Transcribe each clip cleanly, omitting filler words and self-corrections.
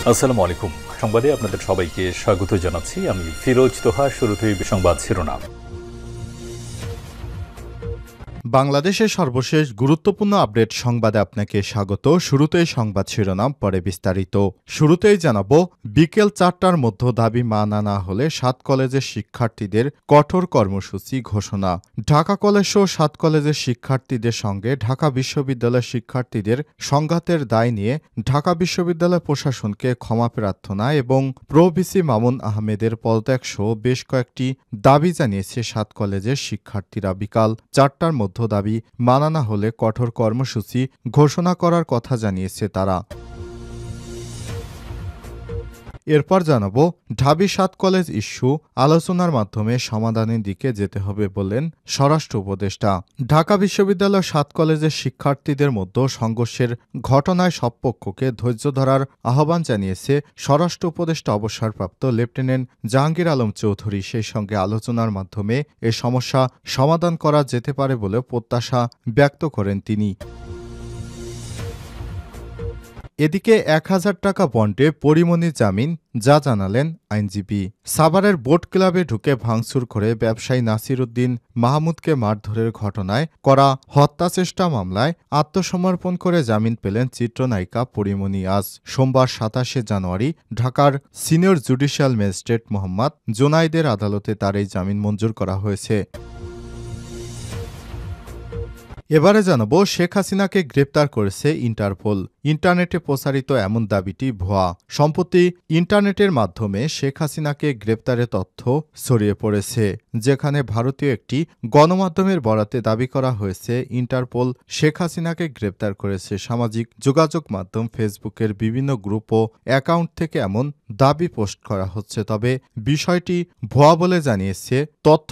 আসসালামু আলাইকুম। সংবাদে আপনাদের সবাইকে স্বাগত জানাচ্ছি। আমি ফিরোজ তোহা। শুরুতেই সংবাদ শিরোনাম। বাংলাদেশের সর্বশেষ গুরুত্বপূর্ণ আপডেট সংবাদে আপনাকে স্বাগত। শুরুতেই সংবাদ শিরোনাম, পরে বিস্তারিত। শুরুতেই জানাবো, বিকেল ৪টার মধ্যে দাবি মানা না হলে ৭ কলেজের শিক্ষার্থীদের কঠোর কর্মসূচি ঘোষণা। ঢাকা কলেজ সহ ৭ কলেজের শিক্ষার্থীদের সঙ্গে ঢাকা বিশ্ববিদ্যালয়ের শিক্ষার্থীদের সংঘাতের দায় নিয়ে ঢাকা বিশ্ববিদ্যালয় প্রশাসনকে ক্ষমা প্রার্থনা এবং প্রো ভিসি মামুন আহমেদের পদত্যাগ সহ বেশ কয়েকটি দাবি জানিয়েছে ৭ কলেজের শিক্ষার্থীরা। বিকাল ৪টার মধ্যে দাবি মানা না হলে কঠোর কর্মসূচি ঘোষণা করার কথা জানিয়েছে তারা। এরপর জানাবো, ঢাবি ৭ কলেজ ইস্যু আলোচনার মাধ্যমে সমাধানের দিকে যেতে হবে বললেন স্বরাষ্ট্র উপদেষ্টা। ঢাকা বিশ্ববিদ্যালয় ৭ কলেজের শিক্ষার্থীদের মধ্যে সংঘর্ষের ঘটনায় সব পক্ষকে ধৈর্য ধরার আহ্বান জানিয়েছে স্বরাষ্ট্র উপদেষ্টা অবসরপ্রাপ্ত লেফটেন্যান্ট জাহাঙ্গীর আলম চৌধুরী। সেই সঙ্গে আলোচনার মাধ্যমে এ সমস্যা সমাধান করা যেতে পারে বলে প্রত্যাশা ব্যক্ত করেন তিনি। এদিকে ১,০০০ টাকা বন্ডে পরিমণি জামিন, যা জানালেন আইনজীবী। সাভারের বোট ক্লাবে ঢুকে ভাঙচুর করে ব্যবসায়ী নাসির উদ্দিন মাহমুদকে মারধরের ঘটনায় করা হত্যাচেষ্টা মামলায় আত্মসমর্পণ করে জামিন পেলেন চিত্রনায়িকা পরিমণি। আজ সোমবার ২৭শে জানুয়ারি ঢাকার সিনিয়র জুডিশিয়াল ম্যাজিস্ট্রেট মোহাম্মদ জোনাইদের আদালতে তার এই জামিন মঞ্জুর করা হয়েছে। এবারে জানাবো, শেখ হাসিনাকে গ্রেপ্তার করেছে ইন্টারপোল। ইন্টারনেটে প্রচারিত এমন দাবিটি ভুয়া। সম্প্রতি ইন্টারনেটের মাধ্যমে শেখ হাসিনাকে গ্রেপ্তারের তথ্য ছড়িয়ে পড়েছে, যেখানে ভারতীয় একটি গণমাধ্যমের বরাতে দাবি করা হয়েছে ইন্টারপোল শেখ হাসিনাকে গ্রেপ্তার করেছে। সামাজিক যোগাযোগ মাধ্যম ফেসবুকের বিভিন্ন গ্রুপ ও অ্যাকাউন্ট থেকে এমন দাবি পোস্ট করা হচ্ছে, তবে বিষয়টি ভুয়া বলে জানিয়েছে তথ্য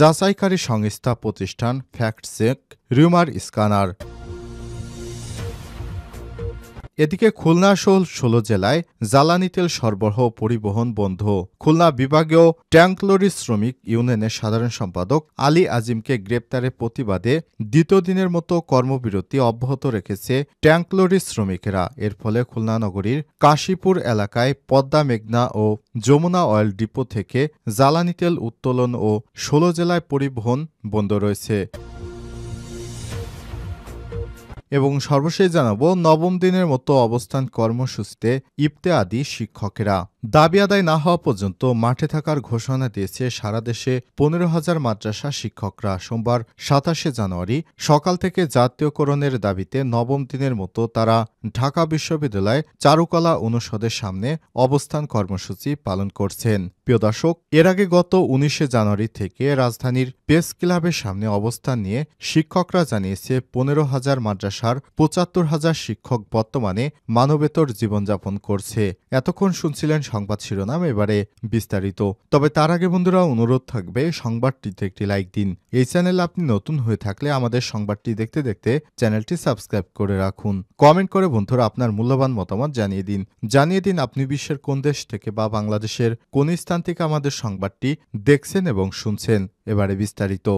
যাচাইকারী সংস্থা প্রতিষ্ঠান ফ্যাক্ট চেক রিউমার স্ক্যানার। এদিকে খুলনা সহ ১৬ জেলায় জ্বালানি তেল সরবরাহ পরিবহন বন্ধ। খুলনা বিভাগীয় ট্যাঙ্কলরি শ্রমিক ইউনিয়নের সাধারণ সম্পাদক আলী আজিমকে গ্রেপ্তারের প্রতিবাদে দ্বিতীয় দিনের মতো কর্মবিরতি অব্যাহত রেখেছে ট্যাঙ্কলরি শ্রমিকেরা। এর ফলে খুলনা নগরীর কাশীপুর এলাকায় পদ্মা, মেঘনা ও যমুনা অয়েল ডিপো থেকে জ্বালানি তেল উত্তোলন ও ১৬ জেলায় পরিবহন বন্ধ রয়েছে। এবং সর্বশেষ জানাবো, নবম দিনের মতো অবস্থান কর্মসূচিতে ইবতেদায়ী শিক্ষকেরা। দাবি আদায় না হওয়া পর্যন্ত মাঠে থাকার ঘোষণা দিয়েছে সারা দেশে ১৫,০০০ মাদ্রাসা শিক্ষকরা। সোমবার ২৭শে জানুয়ারি সকাল থেকে জাতীয়করণের দাবিতে নবম দিনের মতো তারা ঢাকা বিশ্ববিদ্যালয় চারুকলা অনুষদের সামনে অবস্থান কর্মসূচি পালন করছেন। প্রিয় দর্শক, এর আগে গত ১৯শে জানুয়ারি থেকে রাজধানীর প্রেস ক্লাবের সামনে অবস্থান নিয়ে শিক্ষকরা জানিয়েছে ১৫,০০০ মাদ্রাসার ৭৫,০০০ শিক্ষক বর্তমানে মানবেতর জীবনযাপন করছে। এতক্ষণ শুনছিলেন সংবাদ শিরোনাম, এবারে বিস্তারিত। তবে তার আগে বন্ধুরা, অনুরোধ থাকবে সংবাদটিতে একটি লাইক দিন। এই চ্যানেলে আপনি নতুন হয়ে থাকলে আমাদের সংবাদটি দেখতে দেখতে চ্যানেলটি সাবস্ক্রাইব করে রাখুন। কমেন্ট করে বন্ধুরা আপনার মূল্যবান মতামত জানিয়ে দিন আপনি বিশ্বের কোন দেশ থেকে বা বাংলাদেশের কোন স্থান থেকে আমাদের সংবাদটি দেখছেন এবং শুনছেন। এবারে বিস্তারিত।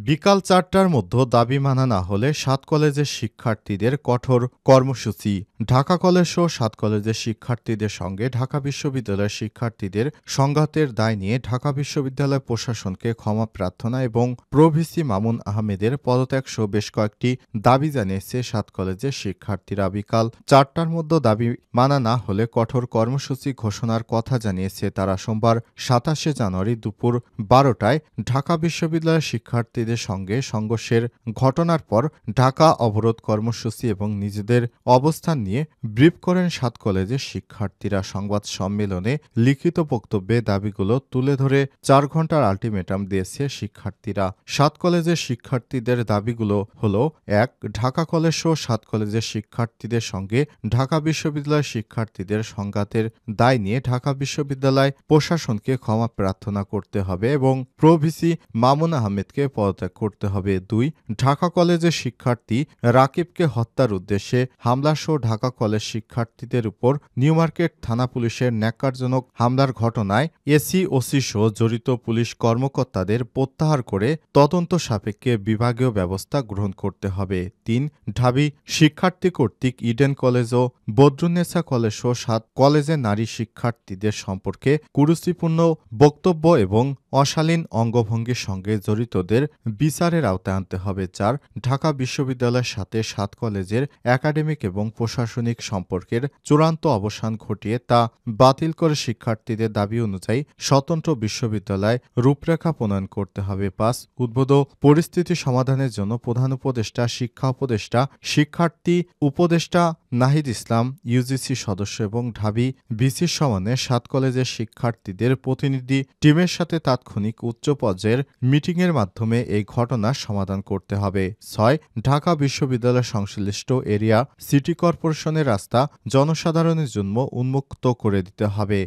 বিকাল ৪টার মধ্যে দাবি মানা না হলে ৭ কলেজের শিক্ষার্থীদের কঠোর কর্মসূচি। ঢাকা কলেজ সহ ৭ কলেজের শিক্ষার্থীদের সঙ্গে ঢাকা বিশ্ববিদ্যালয়ের শিক্ষার্থীদের সংঘাতের দায় নিয়ে ঢাকা বিশ্ববিদ্যালয় প্রশাসনকে ক্ষমা প্রার্থনা এবং প্রো ভিসি মামুন আহমেদের পদত্যাগ সহ বেশ কয়েকটি দাবি জানিয়েছে ৭ কলেজের শিক্ষার্থীরা। বিকাল ৪টার মধ্যে দাবি মানা না হলে কঠোর কর্মসূচি ঘোষণার কথা জানিয়েছে তারা। সোমবার ২৭শে জানুয়ারি দুপুর ১২টায় ঢাকা বিশ্ববিদ্যালয়ের শিক্ষার্থীদের সঙ্গে সংঘর্ষের ঘটনার পর ঢাকা অবরোধ কর্মসূচি এবং নিজেদের অবস্থান নিয়ে ব্রিফ করেন ৭ কলেজের শিক্ষার্থীরা। সংবাদ সম্মেলনে লিখিত বক্তব্যে দাবিগুলো তুলে ধরে ৪ ঘণ্টার আলটিমেটাম দিয়েছে শিক্ষার্থীরা। ৭ কলেজের শিক্ষার্থীদের দাবিগুলো হলো: ১. ঢাকা কলেজ সহ ৭ কলেজের শিক্ষার্থীদের সঙ্গে ঢাকা বিশ্ববিদ্যালয়ের শিক্ষার্থীদের সংঘাতের দায় নিয়ে ঢাকা বিশ্ববিদ্যালয় প্রশাসনকে ক্ষমা প্রার্থনা করতে হবে এবং প্রো ভিসি মামুন আহমেদকে পদত্যাগ পদত্যাগ করতে হবে। 2. ঢাকা কলেজের শিক্ষার্থী রাকিবকে হত্যার উদ্দেশ্যে হামলাসহ ঢাকা কলেজ শিক্ষার্থীদের উপর নিউমার্কেট থানা পুলিশের ন্যাক্কারজনক হামলার ঘটনায় এসি ওসি সহ জড়িত পুলিশ কর্মকর্তাদের প্রত্যাহার করে তদন্ত সাপেক্ষে বিভাগীয় ব্যবস্থা গ্রহণ করতে হবে। 3. ঢাবি শিক্ষার্থী কর্তৃক ইডেন কলেজ ও বদরুন্নেসা কলেজ সহ 7 কলেজের নারী শিক্ষার্থীদের সম্পর্কে কুরুচিপূর্ণ বক্তব্য এবং অশালীন অঙ্গভঙ্গির সঙ্গে জড়িতদের বিচারের আওতায় আনতে হবে। 4. ঢাকা বিশ্ববিদ্যালয়ের সাথে 7 কলেজের একাডেমিক এবং প্রশাসনিক সম্পর্কের চূড়ান্ত অবসান ঘটিয়ে তা বাতিল করে শিক্ষার্থীদের দাবি অনুযায়ী স্বতন্ত্র বিশ্ববিদ্যালয় রূপরেখা প্রণয়ন করতে হবে। 5. উদ্ভূত পরিস্থিতি সমাধানের জন্য প্রধান উপদেষ্টা, শিক্ষা উপদেষ্টা, শিক্ষার্থী উপদেষ্টা নাহিদ ইসলাম, ইউজিসি সদস্য এবং ঢাবি ভিসির সমানে 7 কলেজের শিক্ষার্থীদের প্রতিনিধি টিমের সাথে তাৎক্ষণিক উচ্চ পর্যায়ের মিটিংয়ের মাধ্যমে এই ঘটনার সমাধান করতে হবে। 6. ঢাকা বিশ্ববিদ্যালয় সংশ্লিষ্ট এরিয়া সিটি কর্পোরেশনের রাস্তা জনসাধারণের জন্য উন্মুক্ত করে দিতে হবে।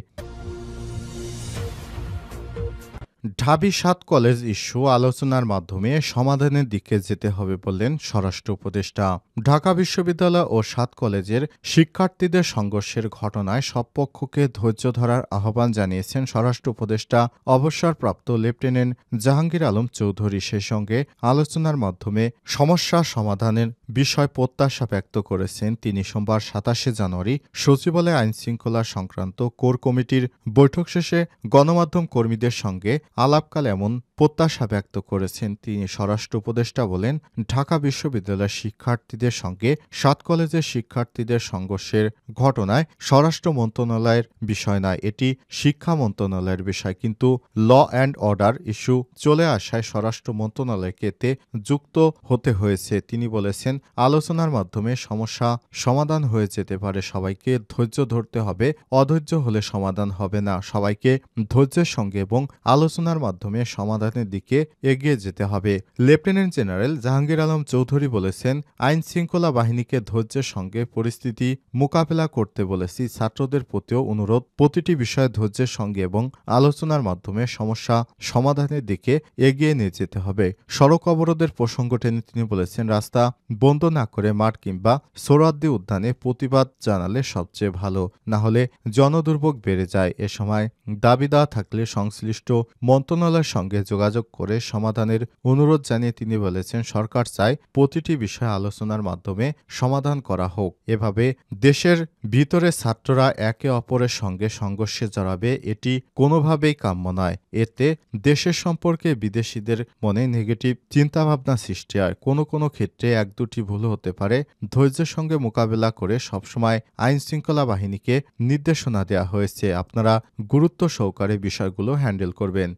ঢাবি 7 কলেজ ইস্যু আলোচনার মাধ্যমে সমাধানের দিকে যেতে হবে বললেন স্বরাষ্ট্র উপদেষ্টা। ঢাকা বিশ্ববিদ্যালয় ও 7 কলেজের শিক্ষার্থীদের সংঘর্ষের ঘটনায় সব পক্ষকে ধৈর্য ধরার আহ্বান জানিয়েছেন স্বরাষ্ট্র উপদেষ্টা অবসরপ্রাপ্ত লেফটেন্যান্ট জাহাঙ্গীর আলম চৌধুরী। সেই সঙ্গে আলোচনার মাধ্যমে সমস্যা সমাধানের বিষয় প্রত্যাশা ব্যক্ত করেছেন তিনি। সোমবার 27 জানুয়ারি সচিবালয়ে আইনশৃঙ্খলা সংক্রান্ত কোর কমিটির বৈঠক শেষে গণমাধ্যম কর্মীদের সঙ্গে আলাপকালে এমন প্রত্যাশা ব্যক্ত করেছেন তিনি। স্বরাষ্ট্র উপদেষ্টা বলেন, ঢাকা বিশ্ববিদ্যালয়ের শিক্ষার্থীদের সঙ্গে 7 কলেজের শিক্ষার্থীদের সংঘর্ষের ঘটনায় স্বরাষ্ট্র মন্ত্রণালয়ের বিষয় নয়, এটি শিক্ষা মন্ত্রণালয়ের বিষয়। কিন্তু ল অ্যান্ড অর্ডার ইস্যু চলে আসায় স্বরাষ্ট্র মন্ত্রণালয়কে এতে যুক্ত হতে হয়েছে। তিনি বলেছেন, আলোচনার মাধ্যমে সমস্যা সমাধান হয়ে যেতে পারে। সবাইকে ধৈর্য ধরতে হবে, অধৈর্য হলে সমাধান হবে না। সবাইকে ধৈর্যের সঙ্গে এবং আলোচনার মাধ্যমে সমাধানের দিকে এগিয়ে যেতে হবে। লেফটেন্যান্ট জেনারেল জাহাঙ্গীর আলম চৌধুরী বলেছেন, আইন শৃঙ্খলা বাহিনীকে ধৈর্যের সঙ্গে পরিস্থিতি মোকাবেলা করতে বলেছি। ছাত্রদের প্রতিও অনুরোধ, প্রতিটি বিষয়ে ধৈর্যের সঙ্গে এবং আলোচনার মাধ্যমে সমস্যা সমাধানের দিকে এগিয়ে নিয়ে যেতে হবে। সড়ক অবরোধের প্রসঙ্গ টেনে তিনি বলেছেন, রাস্তা বন্ধ না করে মাঠ কিংবা সোহরাওয়ার্দী উদ্যানে প্রতিবাদ জানালে সবচেয়ে ভালো, না হলে জনদুর্ভোগ বেড়ে যায়। এ সময় দাবি দেওয়া থাকলে সংশ্লিষ্ট মন্ত্রণালয়ের সঙ্গে যোগাযোগ করে সমাধানের অনুরোধ জানিয়ে তিনি বলেছেন, সরকার চায় প্রতিটি বিষয়ে আলোচনার মাধ্যমে সমাধান করা হোক। এভাবে দেশের ভিতরে ছাত্ররা একে অপরের সঙ্গে সংঘর্ষে জড়াবে, এটি কোনোভাবেই কাম্য নয়। এতে দেশের সম্পর্কে বিদেশিদের মনে নেগেটিভ চিন্তাভাবনা সৃষ্টি হয়। কোনো ক্ষেত্রে 1-2টি ভুল হতে পারে। ধৈর্যের সঙ্গে মোকাবেলা করে সবসময় আইন শৃঙ্খলা বাহিনীকে নির্দেশনা দেওয়া হয়েছে, আপনারা গুরুত্ব সহকারে বিষয়গুলো হ্যান্ডেল করবেন।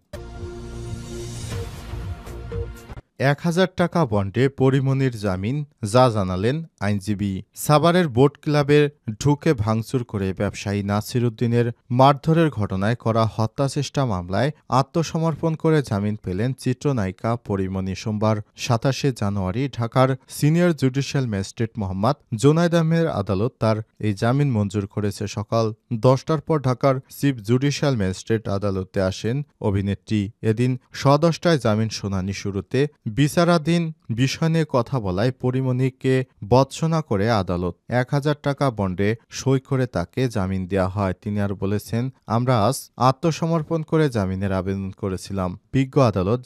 1000 টাকা বন্ডে পরিমণির জামিন, যা জানালেন আইনজীবী। সাভারের বোট ক্লাবে ঢুকে ভাঙচুর করে ব্যবসায়ী নাসির উদ্দিনের মারধরের ঘটনায় করা হত্যাচেষ্টা মামলায় আত্মসমর্পণ করে জামিন পেলেন চিত্রনায়িকা পরিমণি। সোমবার 27 জানুয়ারি ঢাকার senior judicial magistrate Mohammad Junayed আহমেদের আদালত তার এই জামিন মঞ্জুর করেছে। সকাল 10টার পর ঢাকার চিফ জুডিশিয়াল ম্যাজিস্ট্রেট আদালতে আসেন অভিনেত্রী। এদিন 10:30টায় জামিন শুনানি শুরুতে বিচারাধীন বিষয় নিয়ে কথা বলায় পরিমণিকে ভর্ৎসনা করে আদালত 1000 টাকা বন্ডে সই করে তাকে জামিন দেওয়া হয়। তিনি আর বলেছেন, আমরা আজ আত্মসমর্পণ করে জামিনের আবেদন করেছিলাম। বিজ্ঞ আদালত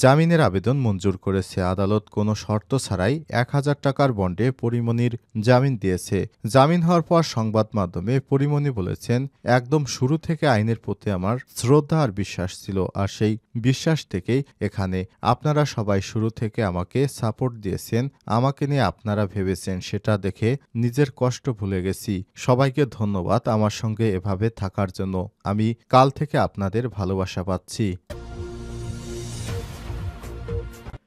জামিনের আবেদন মঞ্জুর করেছে। আদালত কোনো শর্ত ছাড়াই 1000 টাকার বন্ডে পরিমণির জামিন দিয়েছে। জামিন হওয়ার পর সংবাদ মাধ্যমে পরিমণি বলেছেন, একদম শুরু থেকে আইনের প্রতি আমার শ্রদ্ধা আর বিশ্বাস ছিল, আর সেই বিশ্বাস থেকেই এখানে। আপনারা সবাই শুরু থেকে আমাকে সাপোর্ট দিয়েছেন, আমাকে নিয়ে আপনারা ভেবেছেন, সেটা দেখে নিজের কষ্ট ভুলে গেছি। সবাইকে ধন্যবাদ আমার সঙ্গে এভাবে থাকার জন্য। আমি কাল থেকে আপনাদের ভালোবাসা পাচ্ছি।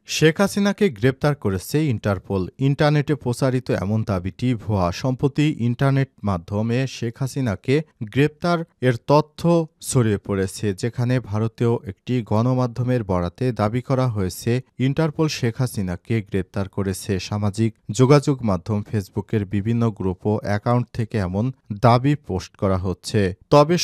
শেখ হাসিনাকে গ্রেপ্তার করেছে ইন্টারপোল। ইন্টারনেটে প্রচারিত এমন দাবিটি ভুয়া। সম্প্রতি ইন্টারনেট মাধ্যমে শেখ হাসিনাকে গ্রেপ্তার এর তথ্য ছড়িয়ে পড়েছে, যেখানে ভারতীয় একটি গণমাধ্যমের বরাতে দাবি করা হয়েছে ইন্টারপোল শেখ হাসিনাকে গ্রেপ্তার করেছে। সামাজিক যোগাযোগ মাধ্যম ফেসবুকের বিভিন্ন গ্রুপ ও অ্যাকাউন্ট থেকে এমন দাবি পোস্ট করা হচ্ছে। তবে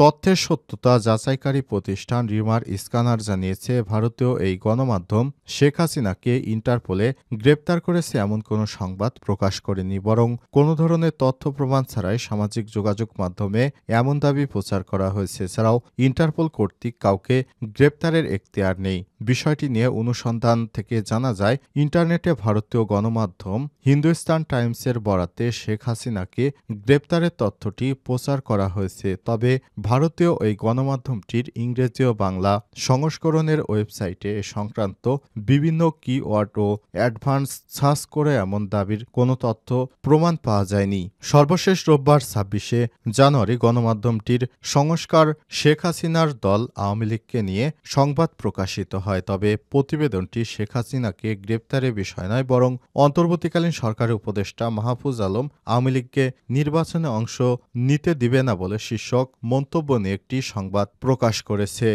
তথ্যের সত্যতা যাচাইকারী প্রতিষ্ঠান রিমার স্ক্যানার জানিয়েছে, ভারতীয় এই গণমাধ্যম শেখ হাসিনাকে ইন্টারপোলে গ্রেপ্তার করেছে এমন কোনো সংবাদ প্রকাশ করেনি, বরং কোনো ধরনের তথ্য প্রমাণ ছাড়াই সামাজিক যোগাযোগ মাধ্যমে এমন দাবি প্রচার করা হয়েছে। এছাড়াও ইন্টারপোল কর্তৃক কাউকে গ্রেপ্তারের এখতিয়ার নেই। বিষয়টি নিয়ে অনুসন্ধান থেকে জানা যায়, ইন্টারনেটে ভারতীয় গণমাধ্যম হিন্দুস্তান টাইমসের বরাতে শেখ হাসিনাকে গ্রেপ্তারের তথ্যটি প্রচার করা হয়েছে। তবে ভারতীয় এই গণমাধ্যমটির ইংরেজি ও বাংলা সংস্করণের ওয়েবসাইটে এ সংক্রান্ত বিভিন্ন কিওয়ার্ড ও অ্যাডভান্স সার্চ করে এমন দাবির কোনো তথ্য প্রমাণ পাওয়া যায়নি। সর্বশেষ রোববার ২৬শে জানুয়ারি গণমাধ্যমটির সংস্কার শেখ হাসিনার দল আওয়ামী লীগকে নিয়ে সংবাদ প্রকাশিত হয়। তবে প্রতিবেদনটি শেখ হাসিনাকে গ্রেপ্তারের বিষয় নয়, বরং অন্তর্বর্তীকালীন সরকারের উপদেষ্টা মাহফুজ আলম আওয়ামী লীগকে নির্বাচনে অংশ নিতে দিবে না বলে শীর্ষক মন্তব্য নিয়ে একটি সংবাদ প্রকাশ করেছে।